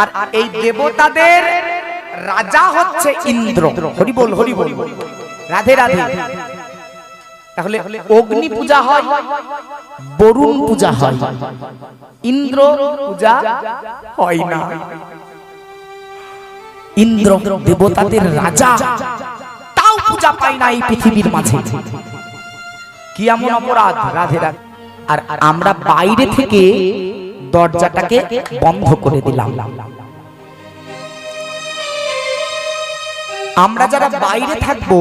আর এই দেবতাদের রাজা হচ্ছে ইন্দ্র। হরি বল, হরি বল, রাধে রাধে। তাহলে অগ্নি পূজা হয়, বরুণ পূজা হয়, ইন্দ্র পূজা হয় না। ইন্দ্র দেবতাদের রাজা, তাও পূজা পায় না এই পৃথিবীর মাঝে। কি এমন অপরাধ? রাধে রাধে। আর আমরা বাইরে থেকে দরজাটাকে বন্ধ করে দিলাম। আমরা যারা বাইরে থাকবো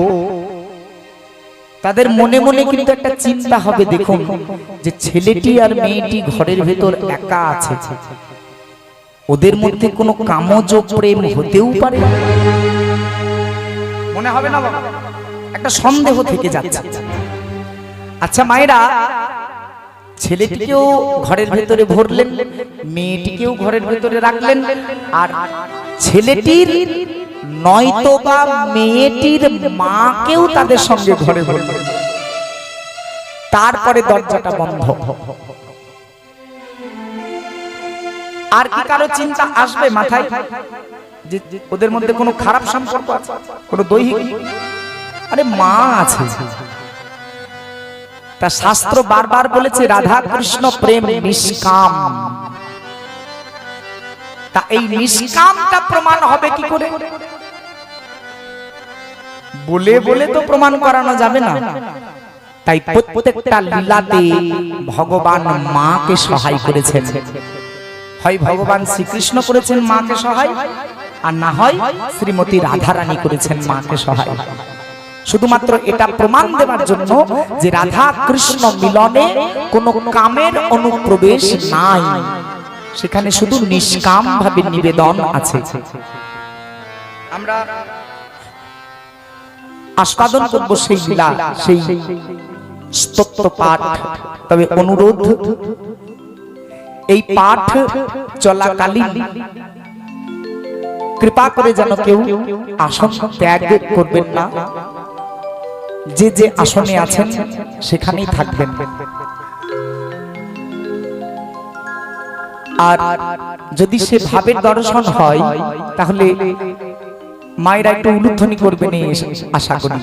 তাদের মনে মনে কিন্তু একটা চিন্তা হবে, দেখুন যে ছেলেটি আর মেয়েটি ঘরের ভেতর একা আছে, ওদের মধ্যে কোনো কামজ প্রেম হতেও পারে, মনে হবে না বাবা? একটা সন্দেহ থেকে যাচ্ছে। আচ্ছা মায়েরা, ছেলেটিকেও ঘরের ভেতরে ভরলেন, মেয়েটিকেও ঘরের ভেতরে রাখলেন, আর ছেলেটির নয়তো বা মেয়েটির মাকেও তাদের সঙ্গে ঘরে ভরলেন, তারপরে দরজাটা বন্ধ। আর কি কারো চিন্তা আসবে মাথায় যে ওদের মধ্যে কোনো খারাপ সম্পর্ক আছে, কোনো দৈহিক? আরে মা আছে। তা শাস্ত্র বারবার বলেছে রাধা কৃষ্ণ প্রেম নিষ্কাম। তা এই নিষ্কামটা প্রমাণ হবে কি করে? বলে বলে তো প্রমাণ করানো যাবে না। তাই প্রত্যেকটা লীলাতে ভগবান মাকে সহায় করেছেন। হয় ভগবান শ্রীকৃষ্ণ করেছেন মাকে সহায়, আর না হয় শ্রীমতী রাধারানী করেছেন মাকে সহায়। শুধুমাত্র এটা প্রমাণ দেওয়ার জন্য যে রাধা কৃষ্ণ মিলনে কোনো কামের অনুপ্রবেশ নাই, সেখানে শুধু নিষ্কাম ভাবে নিবেদন আছে। আমরা আস্বাদন করব সেই লীলা, সেই স্তোত্র পাঠ। তবে অনুরোধ, এই পাঠ চলাকালীন কৃপা করে যেন কেউ আসন ত্যাগ করবেন না। যে যে আসনে আছেন সেখানেই থাকবেন। আর যদি সে ভাবের দর্শন হয় তাহলে মায়েরা একটু উলুধ্বনি করবেন আশা করি।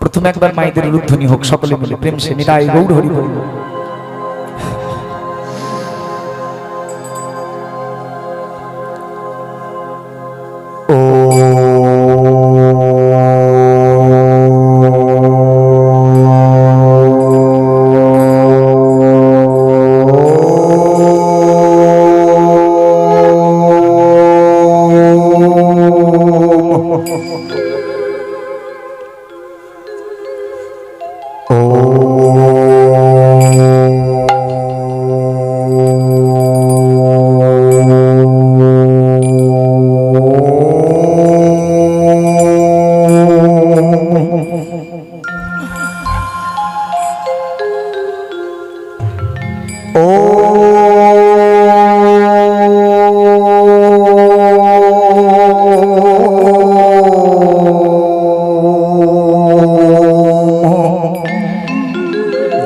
প্রথমে একবার মায়েদের উলুধ্বনি হোক, সকলে মিলে প্রেম সে নিতাই গৌর হরি বল।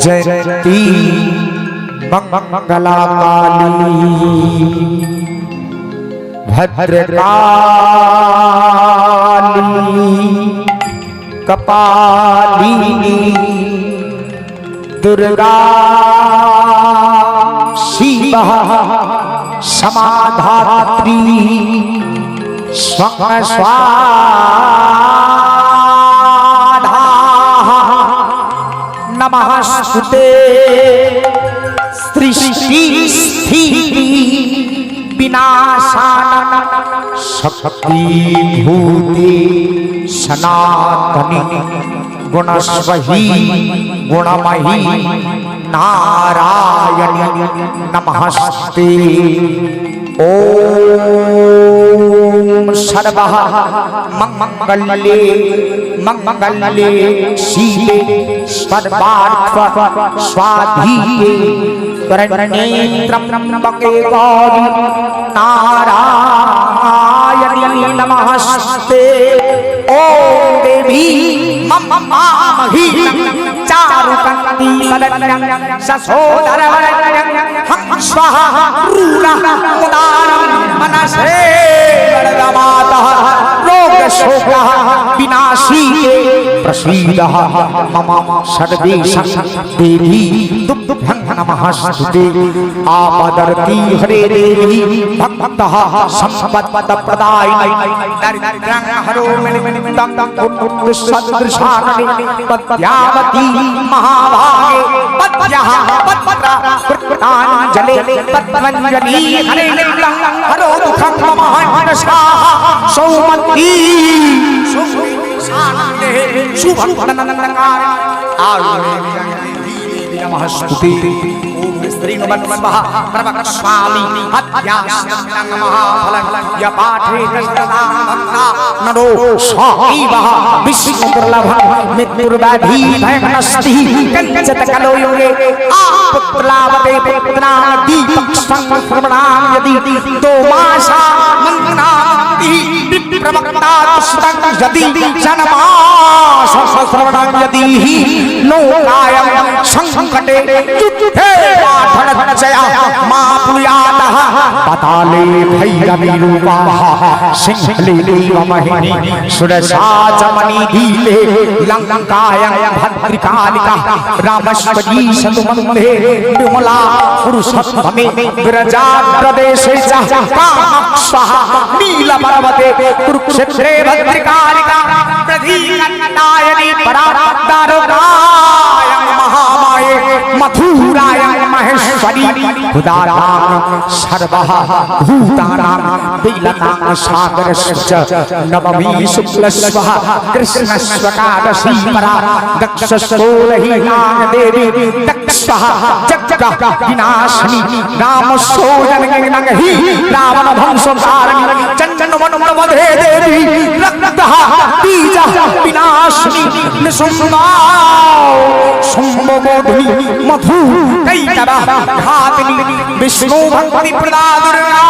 जयती मंगला काली भद्रकाली कपालिनी दुर्गा शिवा समाधात्री स्वर्ण स्वाधा नमस्ते सृष्टि स्थिति विनाशान शक्ति भूते सनातनी गुणस्वही गुणमयी नारायणी नमस्ते। ओम सर्वः मंगले मंगले शिवे सर्वार्थ स्वाधीने त्र्यंबके गौरी नारायणी नमस्ते। ओम देवी मम्मा महीनं चारुकन्ती वदन्यं ससोदरवरण्यं हंस्वः रूरः उदारं मनसे वरदमातः रोगशोकः विनाशी प्रसीदः मम सर्वेषां देवी तुभ्यं नमःस्तुते आपदर्ति हरे देवी भक्तः संपत्प्रदायिनी दरिद्रं हरो मिनिमितं सदृशानि पद्यावती महाभागे पद्यः पत्र कृताञ्जले पद्मञ्जली हरे नित्यं हरो दुःखं मम हंसाः सौमती शान्ते शुभफलनन्दकार नमःस्तुते ओम स्त्रीनुमन्वः प्रवक्ष्यामि अध्यात्मं महाफलं यपाठे तस्सदा भक्ता नरो स्वामीवः विष्णुदुर्लभं मृत्युर्व्याधि भयमनस्ति कञ्चित् कलो योगे पुत्रलाभते पुत्रादि पक्षसंक्रमणां यदि दो मासा मन्नाति विप्रवक्ता तुष्टं यदि जन्मास सहस्रवणं यदि नो कायं संकटे चुट्टे पाठनजया मा पुयातः पताले भैरवीरूपाः सिंहले देवमहिनी सुरसा चमनीधीले लङ्कायां भद्रिकालिका रामश्वरी सतुमन्धे विमला पुरुषोत्तमे विरजाप्रदेशे च कामक्ष्वः नीलपर्वते कुरुक्षेत्रे भद्रिकालिका प्रधीकन्दायनी परादारोगाय महामाये मथुरायां महेश्वरी उदारां सर्वः भूतानां दैलतां सागरश्च नवमी शुक्लस्वः कृष्णस्वकादशी परा दक्षस्थोलहीनां देवी दक्षः जगः विनाशिनी रामसोजनगहि रावणभंशोद्धारिणी चण्डमण्डलवधे देवी रक्तः बीजः विनाशिनी निशुम्भा शुम्भमोधिनी मधु कैटभः घातिनी विष्णु भक्ति प्रदा दुर्गा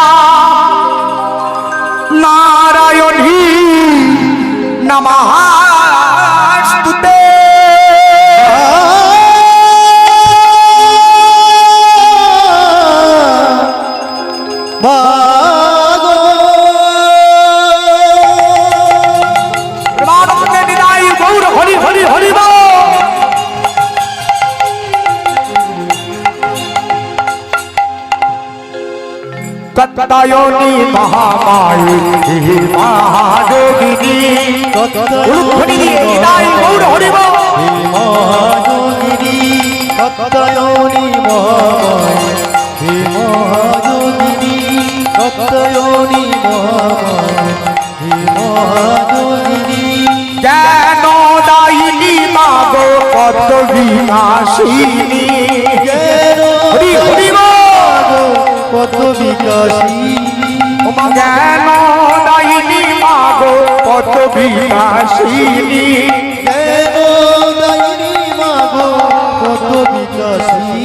नारायणी नमःस्तुते तत्तयोनि महामाये महायोगिनी उलुखनी निदाय गौर हरिबो महायोगिनी तत्तयोनि महामाये महायोगिनी तत्तयोनि महामाये महायोगिनी ज्ञानोदायिनी मागो पद्मविनाशिनी हरि हरिबो पद्मविकासिनी ज्ञानोदायिनी मागो पद्मविनाशिनी ज्ञानोदायिनी मागो पद्मविकासिनी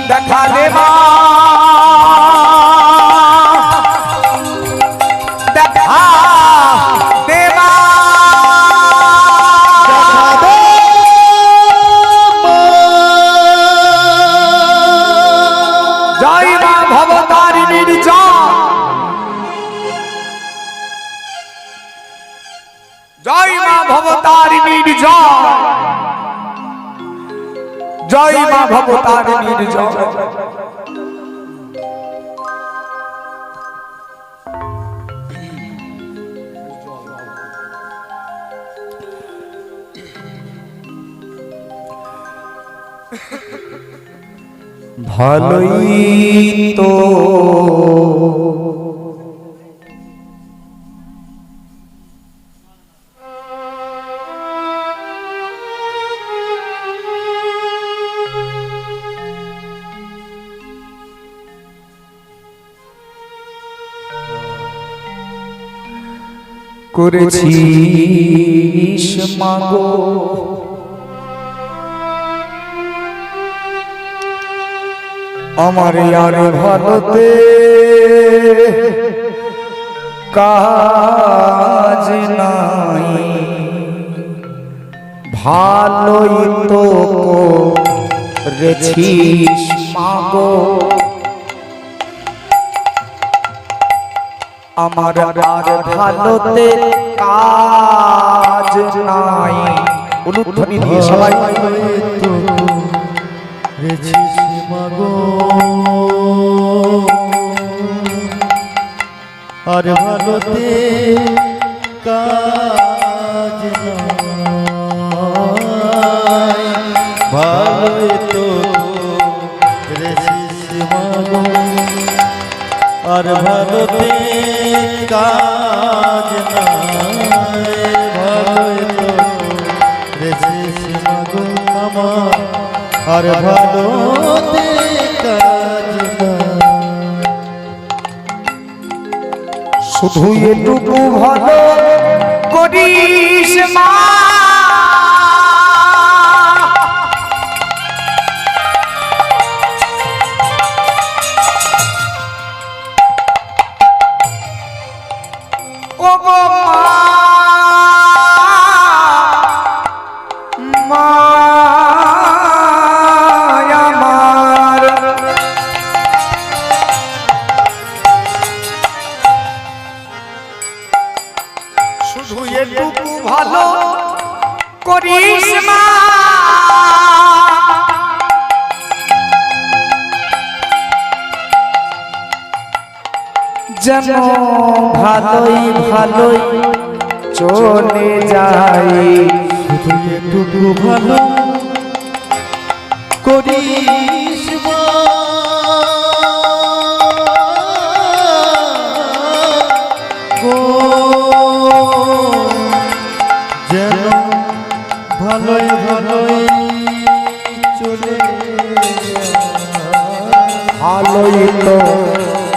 দেখা দেবা দেখা দেবা জয় মা ভবতারিণীর জয় মা ভবতারিণীর জয় মা ভবতারিণীর জয় ভালোই তো করেছিস মাগো আমার আর ভালোতে কাজ নাই ভালোই তো করেছিস মাগো, আমার আর ভালোতে কাজ নাই। উলুধ্বনি দিয়ে সবাই তো রেছিস মাগো, আর ভালোতে কাজ নাই। ভালোই তো রেছিস মাগো, আর ভালোতে কাজ নাই। ভালোই তো রেছিস মাগো আমার, আর ভালোতে কাজ নাই। শুধু এটুকু ভালো করিস মা, ও গো মা, আমার শুধু এটুকু ভালো করিস মা, যেন ভালোই ভালোই চলে যায়। শুধু এটুকু ভালো করিস মা, গো, যেন ভালোই ভালোই চলে যায়। ভালোই তো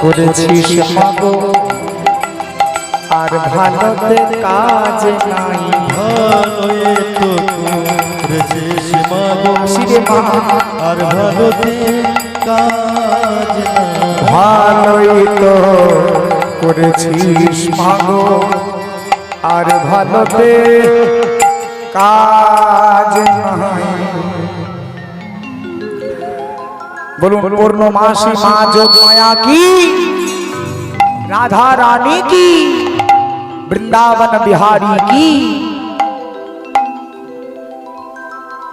করেছিস মাগো, আর ভালোতে কাজ নাই। ভালোই তো করেছিস মাগো, শিরে মা, আর ভালোতে কাজ নাই। ভালোই তো করেছিস মাগো, আর ভালোতে কাজ নাই। বলুন পূর্ণমাসী মা যোগমায়া কি, রাধা রানী কি, বৃন্দাবন বিহারী কি।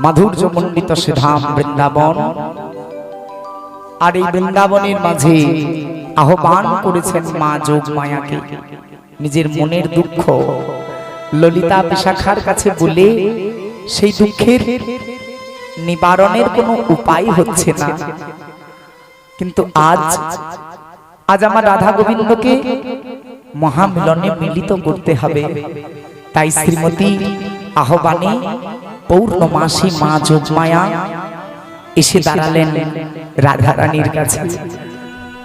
মাধুর্য মণ্ডিত সে ধাম বৃন্দাবন, আর এই বৃন্দাবনের মাঝে আহ্বান করেছেন মা যোগমায়াকে। নিজের মনের দুঃখ ললিতা বিশাখার কাছে বলে সেই দুঃখের নিবারণের কোনো উপায় হচ্ছে না, কিন্তু আজ আমার রাধা গোবিন্দকে মহামিলনে মিলিত করতে হবে। তাই শ্রীমতী আহ্বানে পৌর্ণমাসী মা যোগমায়া এসে দাঁড়ালেন রাধা রানীর কাছে।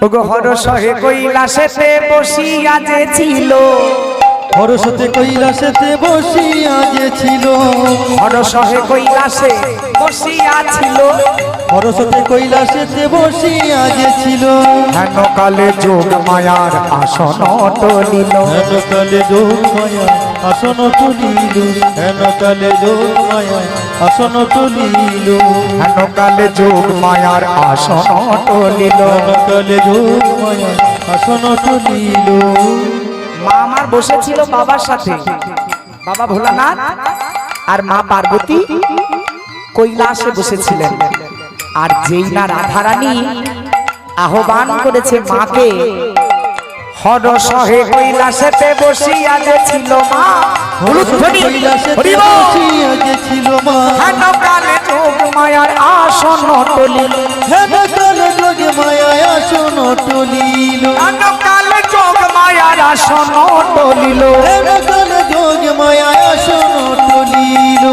ওগো হরসহে কৈলাসেতে বসিয়া যে ছিল, হরসতে কৈলাসেতে বসিয়া যে ছিল, হরসহে কৈলাসে বসিয়া ছিল, হরসতে কৈলাসেতে বসিয়া যে ছিল। হেন কালে যোগ মায়ার আসন টলিল, হেন কালে যোগ মায়া আসন টলিল, হেন কালে যোগ মায়া আসন টলিল, হেন কালে যোগ মায়ার আসন টলিল। হেন কালে যোগ মায়া আসন টলিল। মা আমার বসেছিল বাবার সাথে, বাবা ভোলানাথ আর মা পার্বতী কৈলাসে বসেছিলেন। আর যেই না রাধারানী আহ্বান করেছে মাকে, হরসহে কৈলাসেতে বসিয়া যে ছিল মা, কৈলাসেতে বসিয়া যে ছিল মা, হেন কালে যোগ মায়ার আসন টলিল, হেন কালে যোগ মায়া আসন টলিল, হেন কালে যোগ মায়ার আসন টলিল। হেন কালে যোগ মায়া আসন টলিল।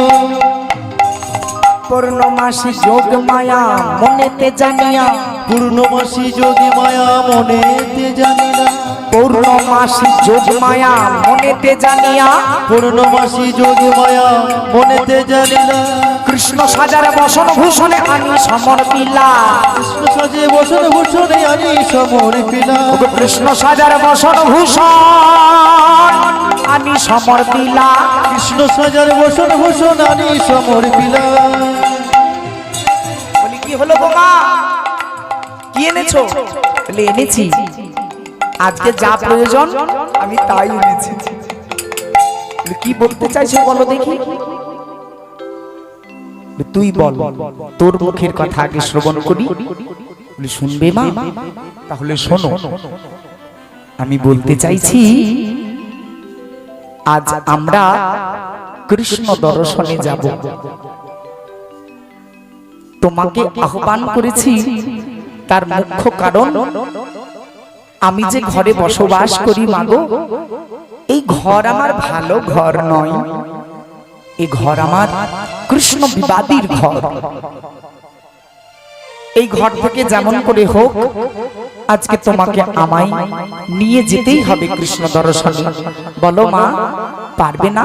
পূর্ণমাসী যোগ মায়া মনেতে জানিয়া, পূর্ণমাসী যোগী মায়া মনেতে জানি না, পূর্ণমাসী যোগমায়া মনেতে জানিয়া, পূর্ণমাসী যোগী মায়া মনেতে জানিলা, কৃষ্ণ সাজার বসন ভূষণে আনি সমর্পিলা। কৃষ্ণ সাজে বসন ভূষণে আনি সমর্পিলা, কৃষ্ণ সাজার বসন ভূষণ আনি সমর্পিলা। কৃষ্ণ সাজার বসন ভূষণ আনি সমর্পিলা। বলি কি হলো বোমা, কি এনেছো? বলে এনেছি, আজকে যা প্রয়োজন আমি তাই এনেছি। কি বলতে চাইছো বলো দেখি? তুই বল, তোর মুখের কথা আগে শ্রবণ করি। বলে শুনবে মা? তাহলে শোনো, আমি বলতে চাইছি আজ আমরা কৃষ্ণ দর্শনে যাব। তোমাকে আহ্বান করেছি তার মুখ্য কারণ, আমি যে ঘরে বসবাস করি মাগো, এই ঘর আমার ভালো ঘর নয়। এই ঘর আমার কৃষ্ণ বিবাদীর ঘর। এই ঘর থেকে যেমন করে হোক আজকে তোমাকে আমায় নিয়ে যেতেই হবে কৃষ্ণ দর্শনে। বলো মা, পারবে না?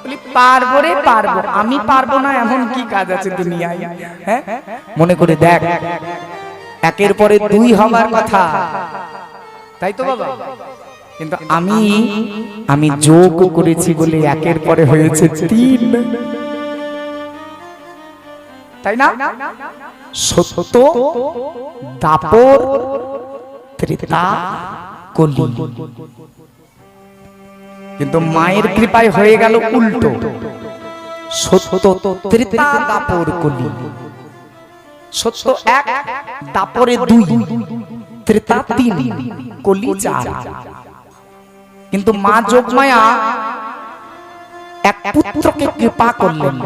বলি পারবো রে পারবো। আমি পারবো না এমন কি কাজ আছে দুনিয়ায়? হ্যাঁ, মনে করে দেখ, একের পরে দুই হবার কথা, তাই তো বাবা? কিন্তু আমি যোগ করেছি বলে একের পরে হয়েছে তিন, তাই না? সত্য, দাপর, ত্রেতা, কলি। কিন্তু মায়ের কৃপায় হয়ে গেল উল্টো, সত্য, ত্রেতা, দাপর, কলি। সত্য এক, দাপরে দুই, ত্রেতা তিন, কলি চার। কিন্তু মা যোগমায়া এক পুত্রকে কৃপা করলেন।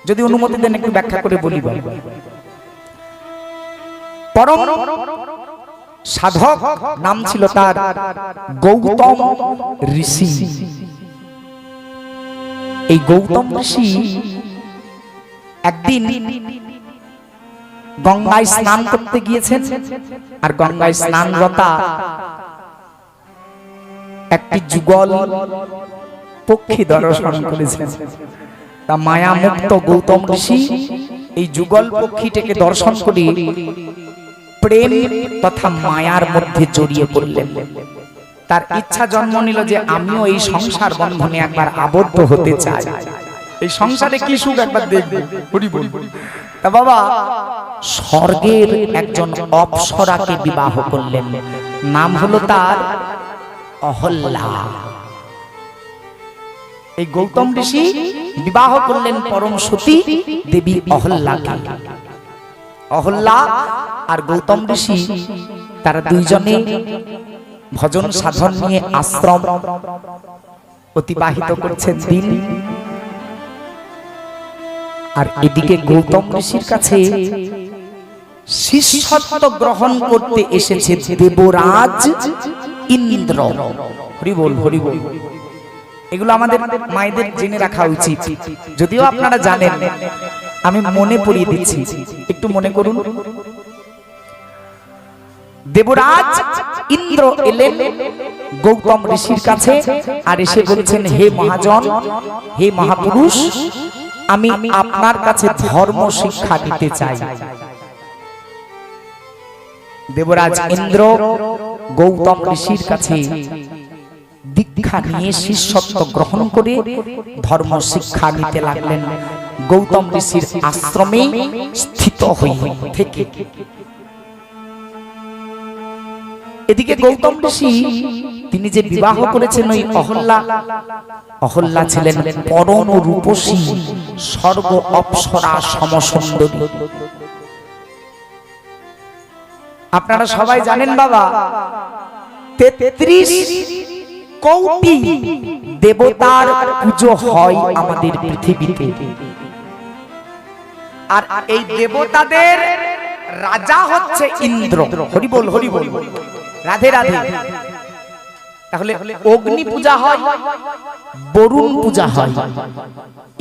যদি অনুমতি দেন একটু ব্যাখ্যা করে বলি। পরম সাধক নাম ছিল তার গৌতম ঋষি। এই গৌতম ঋষি একদিন গঙ্গায় স্নান করতে গিয়েছেন, আর গঙ্গায় স্নানরতা একটি যুগল পক্ষী দর্শন করেছেন। তা মায়া মুক্ত গৌতম ঋষি এই যুগল পক্ষীটাকে দর্শন করে প্রেম তথা মায়ার মধ্যে জড়িয়ে পড়লেন। তার ইচ্ছা জন্ম নিল যে আমিও এই সংসার বন্ধনে একবার আবদ্ধ হতে চাই, এই সংসারে কি সুখ একবার দেখব। তা বাবা স্বর্গের একজন অপ্সরাকে বিবাহ করলেন, নাম হলো তার অহল্যা। এই গৌতম ঋষি বিবাহ করলেন পরম সতী দেবী অহল্যাকে। অহল্যা আর গৌতম ঋষি তারা দুইজনে ভজন সাধন নিয়ে আশ্রম অতিবাহিত করছেন দিন। আর এদিকে গৌতম ঋষির কাছে শিষ্যত্ব গ্রহণ করতে এসেছে দেবরাজ ইন্দ্র। হরি বল, হরি বল। এগুলো আমাদের মায়েদের জেনে রাখা উচিত, যদিও আপনারা জানেন, আমি মনে পড়িয়ে দিচ্ছি, একটু মনে করুন। দেবরাজ ইন্দ্র এলেন গৌতম ঋষির কাছে, আর এসে বলছেন, হে মহাজন, হে মহাপুরুষ, আমি আপনার কাছে ধর্ম শিক্ষা দিতে চাই। দেবরাজ ইন্দ্র গৌতম ঋষির কাছে দীক্ষা নিয়ে শিষ্যত্ব গ্রহণ করে ধর্ম শিক্ষা নিতে লাগলেন গৌতম ঋষির আশ্রমে স্থিত হয়ে থেকে। এদিকে গৌতম ঋষি তিনি যে বিবাহ করেছেন ওই অহল্যা ছিলেন পরম রূপসী সর্ব অপ্সরা সমসুন্দরী। আপনারা সবাই জানেন বাবা, 33 কোটি দেবতার পুজো হয় আমাদের পৃথিবীতে, আর এই দেবতাদের রাজা হচ্ছে ইন্দ্র। হরি বল, হরি বল, রাধে রাধে। তাহলে অগ্নি পূজা হয়, বরুণ পূজা হয়,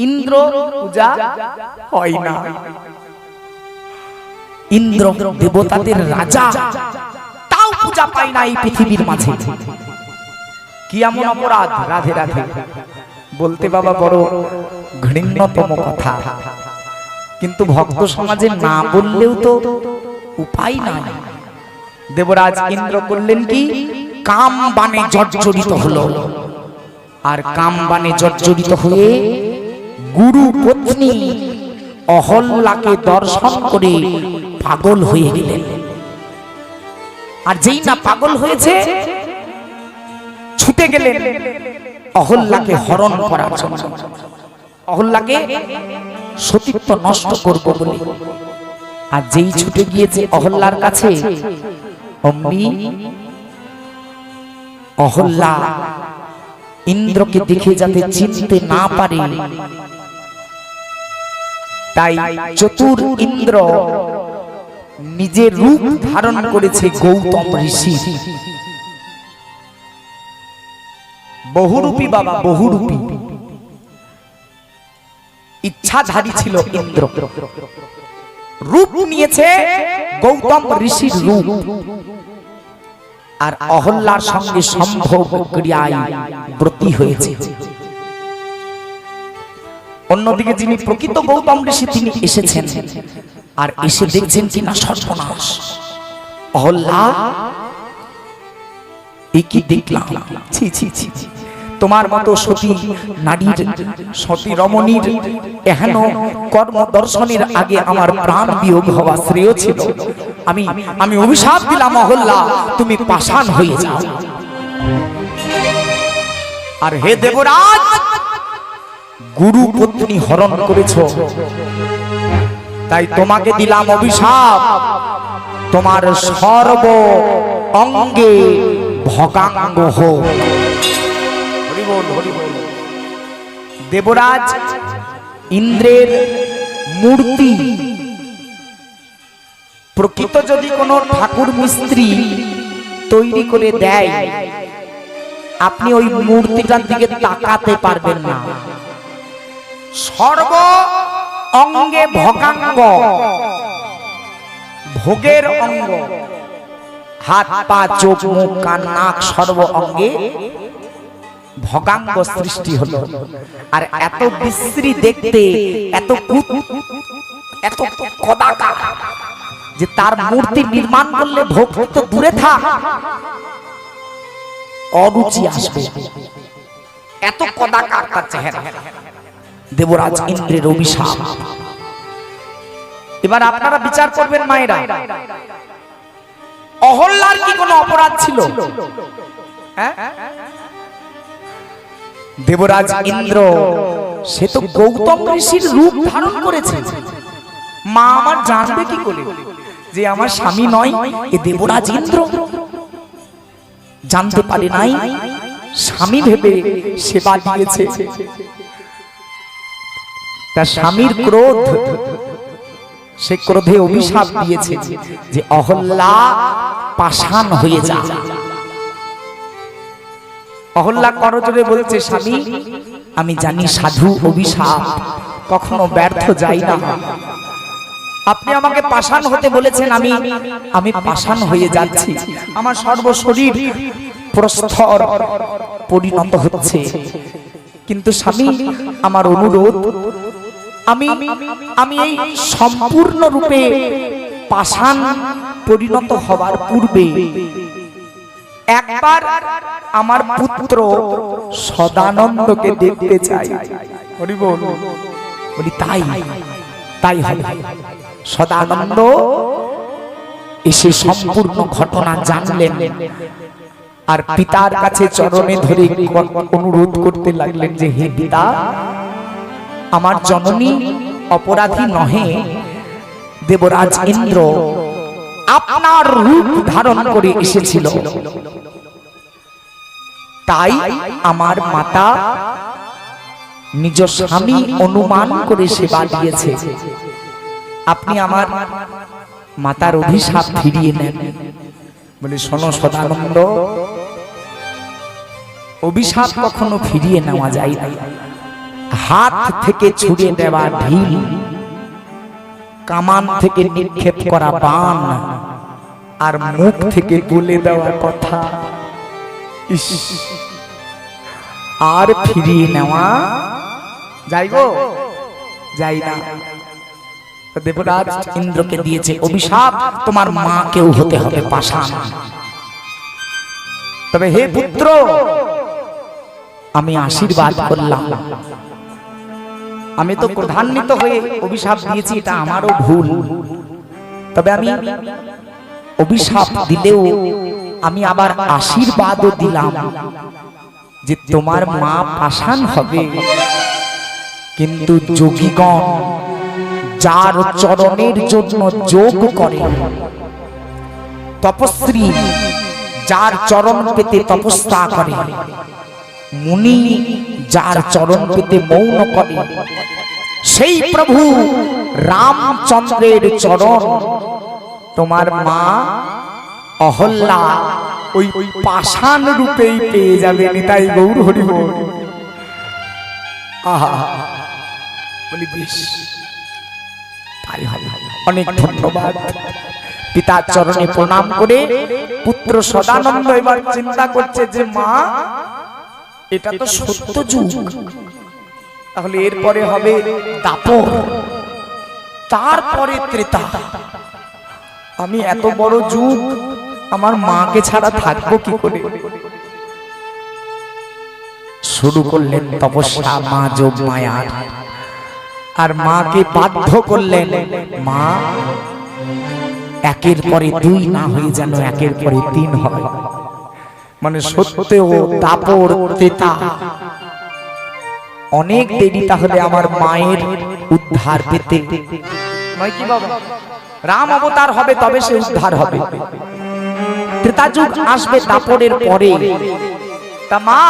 ইন্দ্র পূজা হয় না। ইন্দ্র দেবতাদের রাজা, তাও পূজা পাই না এই পৃথিবীর মাঝে। কি এমন অপরাধ? রাধে রাধে বলতে বাবা বড় ঘৃণ্যতম কথা, কিন্তু ভক্ত সমাজে না বললেও তো উপায় নাই। দেবরাজ ইন্দ্র করলেন কি? কাম বাণে জর্জরিত হলো, আর কাম বাণে জর্জরিত হয়ে গুরু পত্নী অহল্যাকে দর্শন করে পাগল হয়ে গেলেন। আর যেই না পাগল হয়েছে, ছুটে গেলেন অহল্যাকে হরণ করার জন্য, অহল্যাকে সতীত্ব নষ্ট করব বলে। আর যেই ছুটে গিয়েছে অহল্যার কাছে, অমনি অহল্যা ইন্দ্রকে দেখে যাতে চিনতে না পারে, তাই চতুর ইন্দ্র নিজের রূপ ধারণ করেছে গৌতম ঋষি। বহুরূপী বাবা, বহুরূপী। ইচ্ছাধারী ছিল ইন্দ্র, রূপ নিয়েছে গৌতম ঋষির রূপ। আর অহল্যার সঙ্গে সম্ভোগ ক্রিয়ায় ব্রতী হয়েছে। অন্যদিকে যিনি প্রকৃত গৌতম ঋষি তিনি এসেছেন, আর এসে দেখছেন কিনা সর্বনাশ, অহল্যা এ কি দেখলাম, ছি ছি ছি, তোমার মতো সতী নারীর, সতী রমণীর এহেন কর্ম দর্শনের আগে আমার প্রাণ বিয়োগ হওয়া শ্রেয় ছিল। আমি অভিশাপ দিলাম, অহল্যা তুমি পাষাণ হয়ে যাও। আর হে দেবরাজ, গুরু পত্নী হরণ করেছ, তাই তোমাকে দিলাম অভিশাপ, তোমার সর্ব অঙ্গে ভগাঙ্গ হোক। দেবরাজ ইন্দ্রের মূর্তি প্রকৃত যদি কোনো ঠাকুর মিস্ত্রি তৈরি করে দেয়, আপনি ওই মূর্তিটার দিকে তাকাতে পারবেন না। সর্ব অঙ্গে ভগাঙ্গ, ভোগের অঙ্গ, হাত পা চোখ মুখ কান নাক সর্ব অঙ্গে ভগাঙ্গ সৃষ্টি হলো। আর এত বিশ্রী দেখতে, এত এত কদাকা, যে তার মূর্তি নির্মাণ করলে ভোগ তো দূরে থাক, অরুচি আসবে, এত কদাকার তার চেহারা। দেবরাজ ইন্দ্রের অভিশাপ। এবার আপনারা বিচার করবেন মায়েরা, অহল্যার কি কোনো অপরাধ ছিল? দেবরাজ ইন্দ্র সে তো গৌতম ঋষির রূপ ধারণ করেছে, মা আমার জানবে কি করে যে আমার স্বামী নয় এ দেবরাজ ইন্দ্র? জানতে পারে নাই, স্বামী ভেবে সেবা দিয়েছে। তার স্বামীর ক্রোধ, সে ক্রোধে অভিশাপ দিয়েছে যে অহল্যা পাষাণ হয়ে যা। অহল্যা করজোড়ে বলছে, স্বামী আমি জানি সাধু অভিশাপ কখনো ব্যর্থ যায় না, আপনি আমাকে পাষাণ হতে বলেছেন, আমি পাষাণ হয়ে যাচ্ছি, আমার সর্বশরীর প্রস্তর পরিণত হচ্ছে। কিন্তু স্বামী আমার অনুরোধ, আমি এই সম্পূর্ণ রূপে পাষাণ পরিণত হবার পূর্বে একবার আমার পুত্র সদানন্দকে দেখতে চাই। বলি তাই হবে। সদানন্দ এসে সম্পূর্ণ ঘটনা জানলেন, আর পিতার কাছে চরণে ধরে অনুরোধ করতে লাগলেন যে হে পিতা, আমার জননী অপরাধী নহে, দেবরাজ ইন্দ্র আপনার রূপ ধারণ করে এসেছিল, তাই আমার মাতা নিজ স্বামী অনুমান করে সেবা দিয়েছে। আপনি আমার মাতার অভিশাপ ফিরিয়ে নেন। বলে শোনো সদানন্দ, অভিশাপ কখনো ফিরিয়ে নেওয়া যায় না। হাত থেকে ছুড়ে দেওয়া ঢিল, কামান থেকে নিক্ষেপ করা বাণ আর মুখ থেকে বলে দেওয়া কথা ইস, আর ফিরিয়ে নেওয়া যাই গো, যাই না। দেবরাজ ইন্দ্রকে দিয়েছে অভিশাপ, তোমার মাকেও হতে হবে পাষাণ। তবে হে পুত্র, আমি আশীর্বাদ করলাম, আমি তো ক্রধান্বিত হয়ে অভিশাপ দিয়েছি, এটা আমারও ভুল। তবে আমি অভিশাপ দিলেও আমি আবার আশীর্বাদও দিলাম যে তোমার মা পাষাণ হবে, কিন্তু যোগীগণ যার চরণের জন্য যোগ করে, তপস্বী যার চরণ পেতে তপস্যা করে, মুনি যার চরণ পেতে মৌন করে, সেই প্রভু রামচন্দ্রের চরণ তোমার মা অহল্যা ওই পাষাণ রূপেই পেয়ে যাবে। নিতাই গৌর হরি বল। আহা, বলি বেশ, তাই হবে। অনেক ধন্যবাদ। পিতার চরণে প্রণাম করে পুত্র সদানন্দ এবার চিন্তা করছে যে মা, এটা তো সত্য যুগ, তাহলে এরপরে হবে দাপর, তারপরে ত্রেতা। আমি এত বড় যুগ আমার মাকে ছাড়া থাকবো কি করে? শুরু করলেন তপস্যা মা যোগ মায়ার, আর মাকে বাধ্য করলেন, মা একের পরে দুই না হয়ে যেন একের পরে তিন হয়, মানে সত্যেও দাপর ত্রেতা অনেক দেরি, তাহলে আমার মায়ের উদ্ধার পেতে নয় কি বাবা? রাম অবতার হবে তবে সে উদ্ধার হবে। ত্রেতা যুগ আসবে দাপরের পরে। তা মা,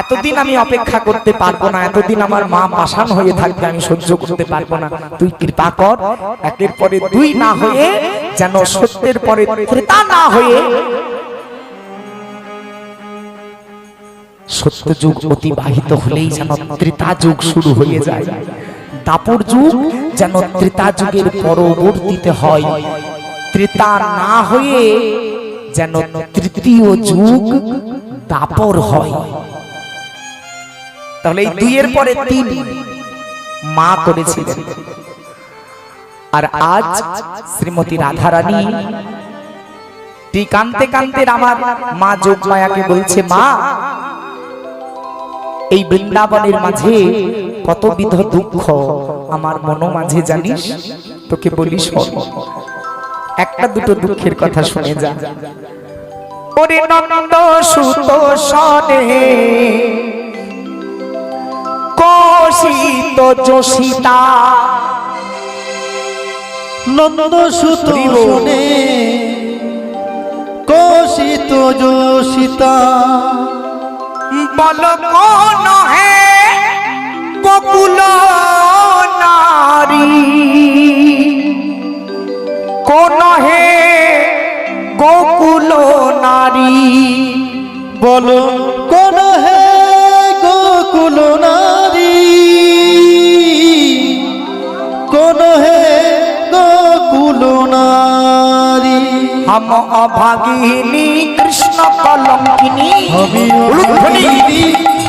এতদিন আমি অপেক্ষা করতে পারবো না, এতদিন আমার মা পাষাণ হয়ে থাকবে, আমি সহ্য করতে পারবো না, তুই কৃপা কর একের পরে দুই না হয়ে যেন সত্যের পরে ত্রেতা না হয়ে সত্য যুগ অতিবাহিত হলেই যেন ত্রেতা যুগ শুরু হয়ে যায়। দাপর যুগ যেন ত্রেতা যুগের পরবর্তীতে হয়, ত্রেতা না হয়ে যেন তৃতীয় যুগ দাপর হয়। তাহলে এই দুইয়ের পরে তিন মা করেছিলেন। আর আজ শ্রীমতী রাধারানী ঠিক কানতে কানতে আমার মা যোগমায়াকে বলছে, মা এই বৃন্দাবনের মাঝে কতবিধ দুঃখ আমার মনো মাঝে জানিস, তোকে বলি শোন, একটা দুটো দুঃখের কথা শুনে যা। ওরে নন্দ সুত সনে কোশিত যোশিতা, নন্দ সুত শোনে কোশিত যোশিতা, বল কোন হে গোকুল নারী, কোন হে গোকুল নারী, বলো কোন হে গোকুল নারী, কোন হে গোকুল নারী। हम अभागिनी कृष्ण कलंकिनी, আমি অভাগিনী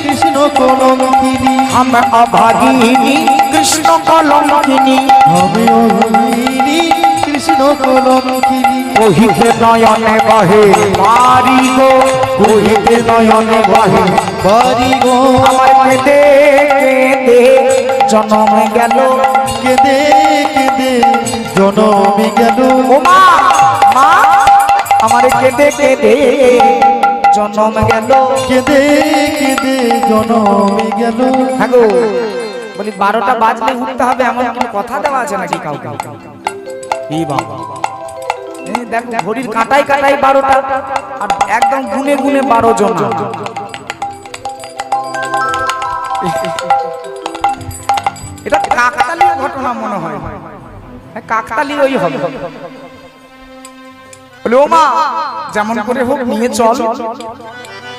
কৃষ্ণ কলঙ্কিনী, हम अभागिनी कृष्ण कलंकिनी, আমি অভাগিনী কৃষ্ণ কলঙ্কিনী। কহিতে নয়নে বহে মারি গো, কহিতে নয়নে বহে বাড়ি গো, আমার কেঁদে কেঁদে জনম গেল, কেঁদে কেঁদে জনমে গেল। ও মা, মা আমার কেঁদে কেঁদে জনম গেল, কেঁদে কেঁদে জনমে গেল। হ্যাঁ গো, বলি 12টা বাজলে উঠতে হবে এমন কোনো কথা দেওয়া আছে নাকি কাউকে? এই বাবা, দেখো ঘড়ির কাঁটাই কাঁটাই 12টা, আর একদম গুনে গুনে 12 জন। এটা কাকতালীয় ঘটনা মনে হয়, হ্যাঁ কাকতালীয় ওই হবে। বলে ও মা, যেমন করে হোক নিয়ে চল।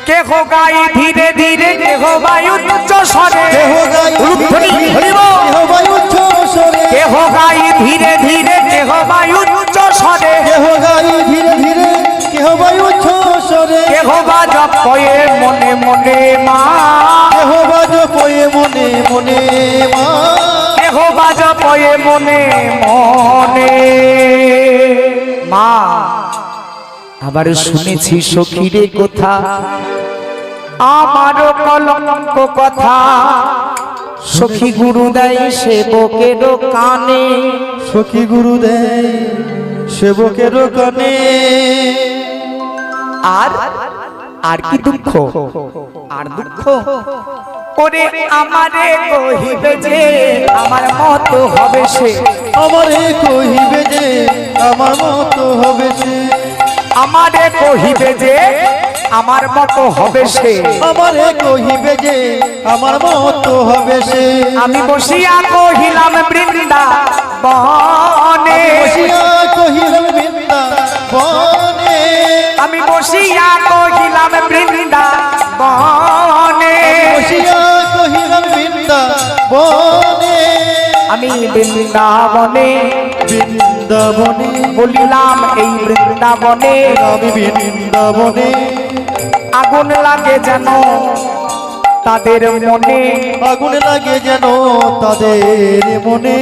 কে হো গাই ধীরে ধীরে, কে হো বায়ু উচ্চ স্বরে, কেহ গাই উলুধ্বনি হরিব, কেহ বায়ু উচ্চ স্বরে, কে হো গাই ধীরে ধীরে, কে হো বায়ু উচ্চ স্বরে, কেহ গাই ধীরে এ মনে মনে। মা আবার শুনেছি সখীরে কথা, আমারও কলঙ্ক কথা, সখী গুরু দেয় সেবকের কানে। সখী গুরু দেয় সেবকের কানে। আর আর কি দুঃখ, আর দুঃখ ওরে আমারে কহিবে যে আমার মতো হবে সে। আমারে কহিবে যে আমার মতো হবে সে। আমারে কহিবে যে আমার মতো হবে সে। আমারে কহিবে যে আমার মতো হবে সে। আমি বসিয়া কহিলাম বৃন্দাবনে, বসিয়া কহিলাম বৃন্দাবনে। আমি বসিয়া কহিলাম বৃন্দাবনে, বসিয়া কহিলাম বৃন্দাবনে। আমি বৃন্দাবনে বৃন্দাবনে বলিলাম এই বৃন্দাবনে আমি বৃন্দাবনে। আগুন লাগে যেন তাদের মনে, আগুন লাগে যেন তাদের মনে।